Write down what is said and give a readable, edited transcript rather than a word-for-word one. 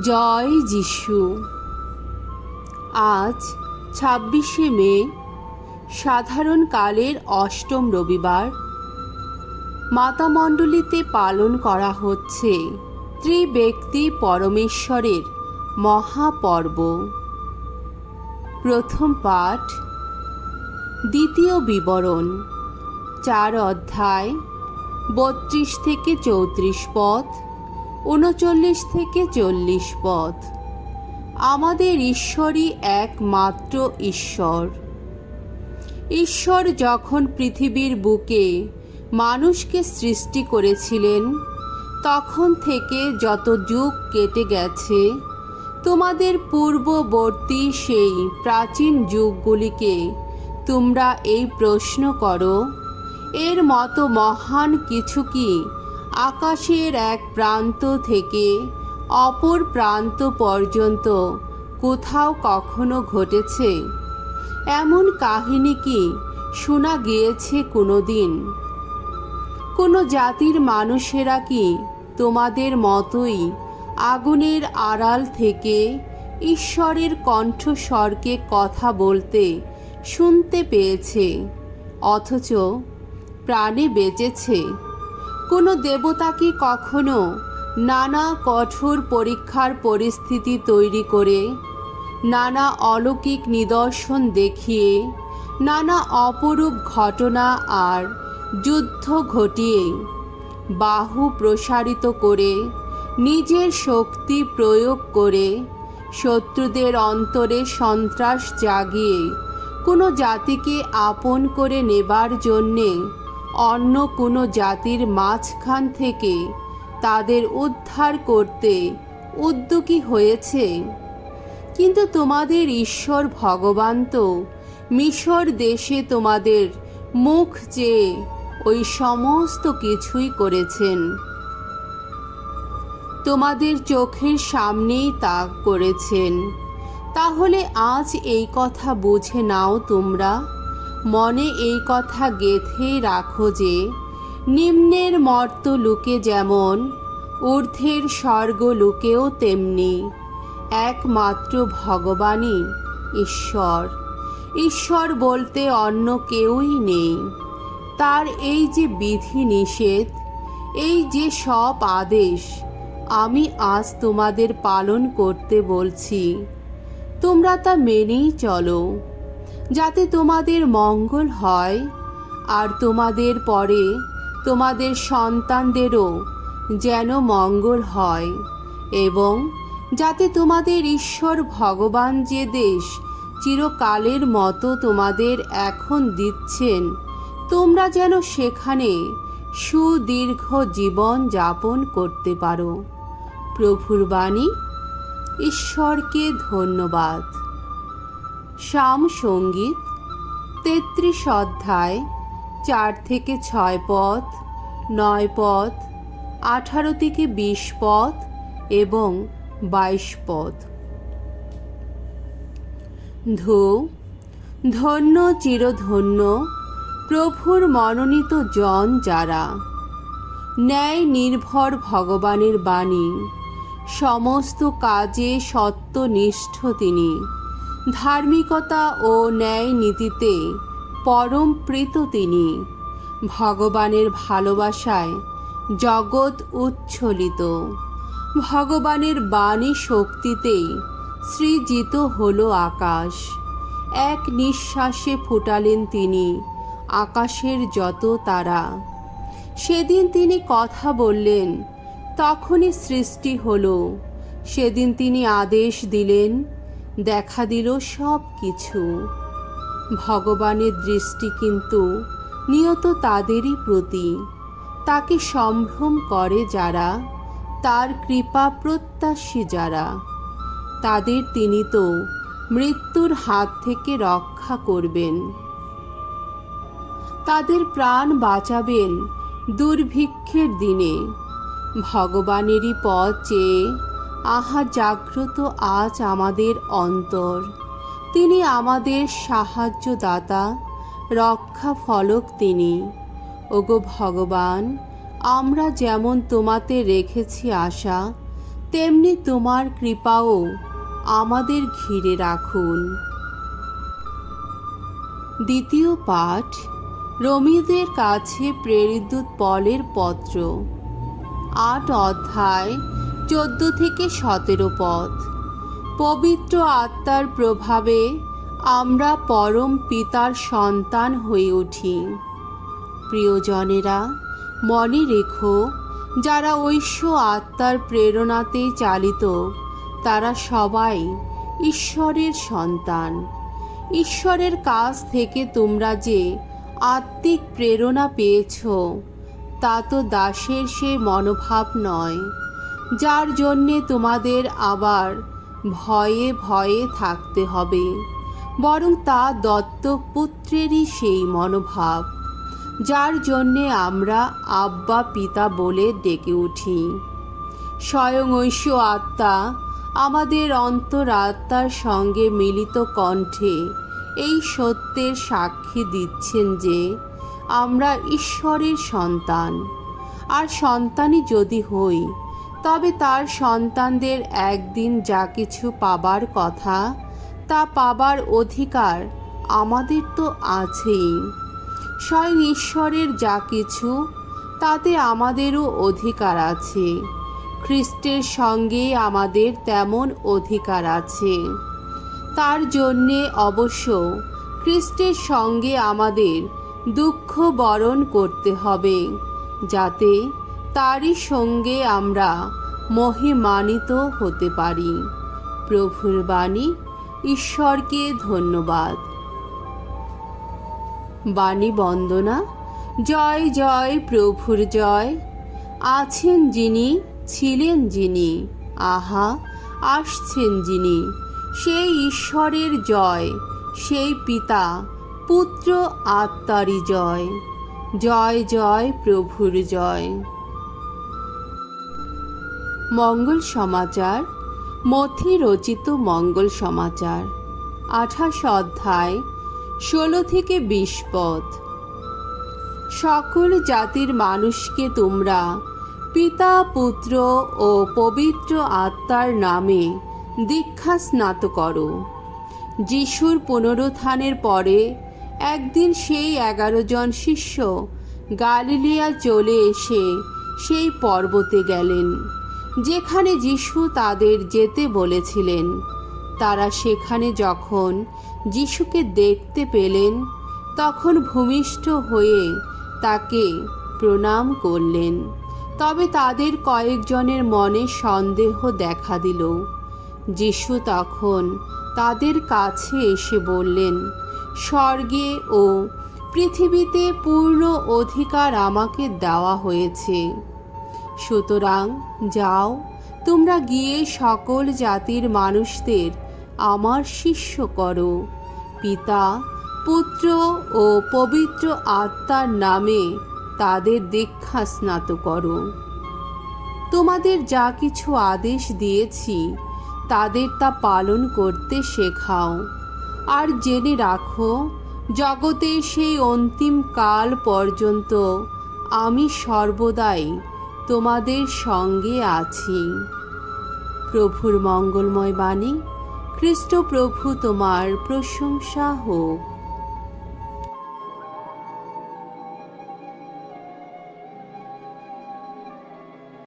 জয় যিশু। আজ ২৬শে মে, সাধারণকালের অষ্টম রবিবার। মাতামণ্ডলীতে পালন করা হচ্ছে ত্রিব্যক্তি পরমেশ্বরের মহাপর্ব। প্রথম পাঠ, দ্বিতীয় বিবরণ, ৪ অধ্যায়, ৩২ থেকে ৩৪ পদ, ৩৯ থেকে ৪০ পদ। আমাদের ঈশ্বরই একমাত্র ঈশ্বর। ঈশ্বর যখন পৃথিবীর বুকে মানুষকে সৃষ্টি করেছিলেন, তখন থেকে যত যুগ কেটে গেছে, তোমাদের পূর্ববর্তী সেই প্রাচীন যুগগুলিকে তোমরা এই প্রশ্ন করো, এর মতো মহান কিছু কি আকাশের এক প্রান্ত থেকে অপর প্রান্ত পর্যন্ত কোথাও কখনো ঘটেছে? এমন কাহিনী কি শোনা গিয়েছে কোনো দিন? কোনো জাতির মানুষেরা কি তোমাদের মতোই আগুনের আড়াল থেকে ঈশ্বরের কণ্ঠস্বরকে কথা বলতে শুনতে পেয়েছে, অথচ প্রাণে বেঁচেছে? কোনো দেবতা কি কখনো নানা কঠোর পরীক্ষার পরিস্থিতি তৈরি করে, নানা অলৌকিক নিদর্শন দেখিয়ে, নানা অপরূপ ঘটনা আর যুদ্ধ ঘটিয়ে, বাহু প্রসারিত করে, নিজের শক্তি প্রয়োগ করে, শত্রুদের অন্তরে সন্ত্রাস জাগিয়ে কোনো জাতিকে আপন করে নেবার জন্যে অন্য কোনো জাতির মাঝখান থেকে তাদের উদ্ধার করতে উদ্যোগী হয়েছে? কিন্তু তোমাদের ঈশ্বর ভগবান তো মিশর দেশে তোমাদের মুখ চেয়ে ওই সমস্ত কিছুই করেছেন। তোমাদের চোখের সামনেই তা করেছেন। তাহলে আজ এই কথা বুঝে নাও, তোমরা মনে এই কথা গেঁথে রাখো যে নিম্নের মর্ত লোকে যেমন ঊর্ধ্বের স্বর্গ লোকেও তেমনি একমাত্র ভগবানই ঈশ্বর। ঈশ্বর বলতে অন্য কেউই নেই। তার এই যে বিধি নিষেধ, এই যে সব আদেশ আমি আজ তোমাদের পালন করতে বলছি, তোমরা তা মেনেই চলো, যাতে তোমাদের মঙ্গল হয় আর তোমাদের পরে তোমাদের সন্তানদেরও যেন মঙ্গল হয়, এবং যাতে তোমাদের ঈশ্বর ভগবান যে দেশ চিরকালের মতো তোমাদের এখন দিচ্ছেন, তোমরা যেন সেখানে সুদীর্ঘ জীবন যাপন করতে পারো। প্রভুর বাণী। ঈশ্বরকে ধন্যবাদ। সাম সঙ্গীত ৩৩ অধ্যায়, ৪ থেকে ৬ পদ, ৯ পদ, ১৮ থেকে ২০ পদ এবং ২২ পদ। ধন্য চিরধন্য প্রভুর মনোনীত জন যারা। ন্যায় নির্ভর ভগবানের বাণী, সমস্ত কাজে সত্যনিষ্ঠ তিনি। ধার্মিকতা ও ন্যায় নীতিতে পরম প্রীত তিনি। ভগবানের ভালোবাসায় জগৎ উচ্ছ্বলিত। ভগবানের বাণী শক্তিতেই সৃজিত হলো আকাশ। এক নিঃশ্বাসে ফুটালেন তিনি আকাশের যত তারা। সেদিন তিনি কথা বললেন, তখনই সৃষ্টি হলো। সেদিন তিনি আদেশ দিলেন, দেখা দিল সব কিছু। ভগবানের দৃষ্টি কিন্তু নিয়ত তাদেরই প্রতি। তাকে সম্ভ্রম করে যারা, তার কৃপা প্রত্যাশী যারা, তাদের তিনি তো মৃত্যুর হাত থেকে রক্ষা করবেন। তাদের প্রাণ বাঁচাবেন দুর্ভিক্ষের দিনে। ভগবানেরই পথ চেয়ে আহা জাগ্রত আজ আমাদের অন্তর। তিনি আমাদের সাহায্যদাতা, রক্ষা ফলক তিনি। ওগো ভগবান, আমরা যেমন তোমাতে রেখেছি আশা, তেমনি তোমার কৃপাও আমাদের ঘিরে রাখুন। দ্বিতীয় পাঠ, রোমীয়দের কাছে প্রেরিত পলের পত্র, 8 অধ্যায় 14 থেকে 17 পদ। পবিত্র আত্মার প্রভাবে আমরা পরম পিতার সন্তান হয়ে উঠি। প্রিয়জনেরা, মনে রেখো, যারা ঐশ্ব আত্মার প্রেরণাতে চালিত তারা সবাই ঈশ্বরের সন্তান। ঈশ্বরের কাছ থেকে তোমরা যে আত্মিক প্রেরণা পেয়েছ তা তো দাসের সে মনোভাব নয়, যার জন্যে তোমাদের আবার ভয়ে ভয়ে থাকতে হবে, বরং তা দত্তক পুত্রেরই সেই মনোভাব, যার জন্যে আমরা আব্বা পিতা বলে ডেকে উঠি। স্বয়ং ঐশ্ব আত্মা আমাদের অন্তরাত্মার সঙ্গে মিলিত কণ্ঠে এই সত্যের সাক্ষী দিচ্ছেন যে আমরা ঈশ্বরের সন্তান। আর সন্তানই যদি হই, তবে তার সন্তানদের একদিন যা কিছু পাবার কথা তা পাবার অধিকার আমাদের তো আছেই। স্বয়ং ঈশ্বরের যা কিছু তাতে আমাদেরও অধিকার আছে। খ্রিস্টের সঙ্গে আমাদের তেমন অধিকার আছে। তার জন্যে অবশ্য খ্রিস্টের সঙ্গে আমাদের দুঃখ বরণ করতে হবে, যাতে তারই সঙ্গে আমরা মহিমান্বিত হতে পারি। প্রভুর বাণী। ঈশ্বরকে ধন্যবাদ। বাণী বন্দনা। জয় জয় প্রভুর জয়। আছেন যিনি, ছিলেন যিনি, আহা আসছেন যিনি, সেই ঈশ্বরের জয়, সেই পিতা পুত্র আত্মারই জয়। জয় জয় প্রভুর জয়। মঙ্গল সমাচার। মথি রচিত মঙ্গল সমাচার, 28 অধ্যায় 16 থেকে 20 পদ। সকল জাতির মানুষকে তোমরা পিতা পুত্র ও পবিত্র আত্মার নামে দীক্ষা স্নাত করো। যিশুর পুনরুত্থানের পরে একদিন সেই 11 জন শিষ্য গালিলিয়া চলে এসে সেই পর্বতে গেলেন যেখানে যিশু তাদের যেতে বলেছিলেন। তারা সেখানে যখন যিশুকে দেখতে পেলেন তখন ভূমিষ্ঠ হয়ে তাকে প্রণাম করলেন। তবে তাদের কয়েকজনের মনে সন্দেহ দেখা দিল। যিশু তখন তাদের কাছে এসে বললেন, স্বর্গে ও পৃথিবীতে পূর্ণ অধিকার আমাকে দেওয়া হয়েছে। সুতরাং যাও, তোমরা গিয়ে সকল জাতির মানুষদের আমার শিষ্য করো, পিতা পুত্র ও পবিত্র আত্মার নামে তাদের দীক্ষা স্নাত করো। তোমাদের যা কিছু আদেশ দিয়েছি তাদের তা পালন করতে শেখাও। আর জেনে রাখো, জগতের সেই অন্তিম কাল পর্যন্ত আমি সর্বদাই তোমাদের সঙ্গে আছি। প্রভুর মঙ্গলময় বাণী। খ্রিস্ট প্রভু তোমার প্রশংসা হোক।